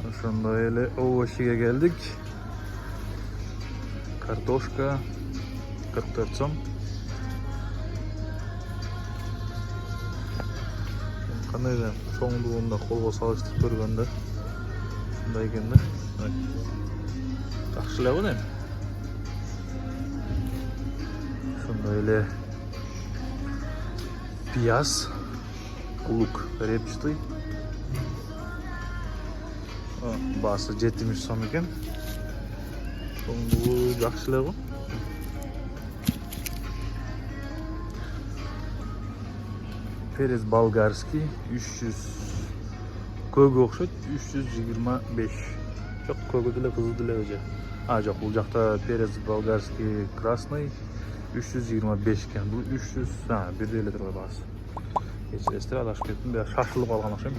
Ошондой эле овощиге келдик. Картошка 44 сом. Кандай эле чоңдугунда колго салыштырып көргөндө ушундай экен да. Жакшы эле го эми. Ошондой эле пияз, лук репчатый. Баасы 70 сом экен. Чоңдугу жакшы эле го. Перец болгарский 300, көөгө окшойт 325. Жок, көөгө деле кызыл деле же. Жок, бул жакта перец болгарский красный 325 экен. Бул 300, бирдей эле тургай баасы. Кечиресиздер, адашып кеттим, шашылып калган окшойм.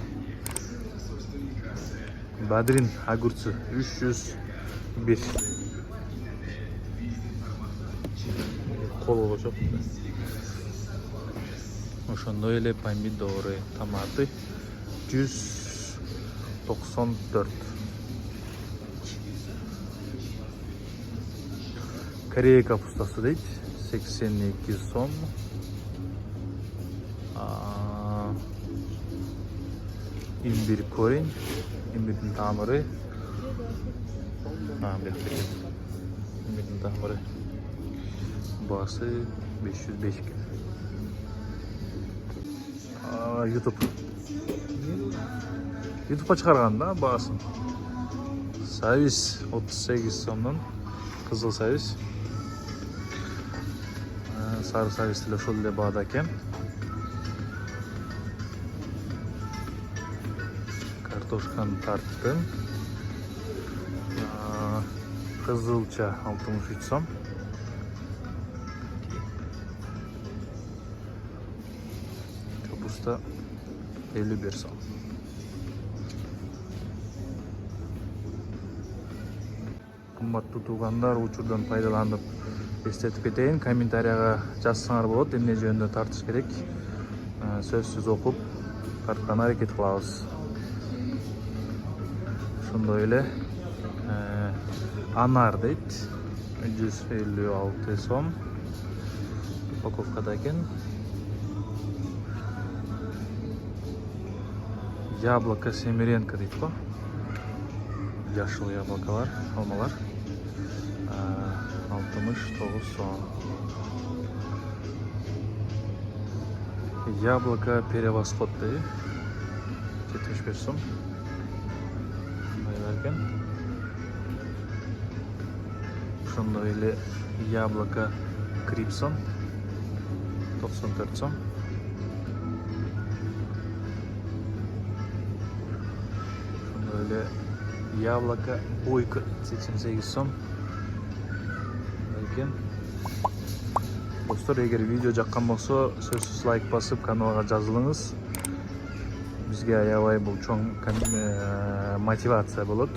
Бадрин огурцы 301. Колго чок. Ошондой эле помидоры, томаты 194. Корея капустасы дейт 82 сом. Имбирь корень, имбирдин тамыры. Имбирдин тамыры. Баасы 505 экен. YouTube'a çıkargan da baaсын. Servis 38 somdan. Kızıl servis. Sarı servis ile şol ile bağda eken. Kartoşkan tarttım. Kızılça 63 som. Kapusta 51 som. Кымбаттуу туугандар, учурдан пайдаланып эстетип кетейин. Комментарияга жазсаңар болот, эмне жөнүндө тартыш керек. Сөзсүз окуп тарткан аракет кылабыз. Ошондой эле анар дейт 156 сом. Упаковкада экен. Яблоко семеренко дейт го. Жашыл яблокалар, алмалар 69 сом. Яблоко перевосход дейт 75 сом. Ошондой эле яблоко крипсон 94 сом. Ошондой эле яблоко бойко 88 сом. Достор, эгер видео жаккан болсо, сөзсүз лайк басып, каналга жазылыңыз. Бизге аябай бул чоң мотивация болот.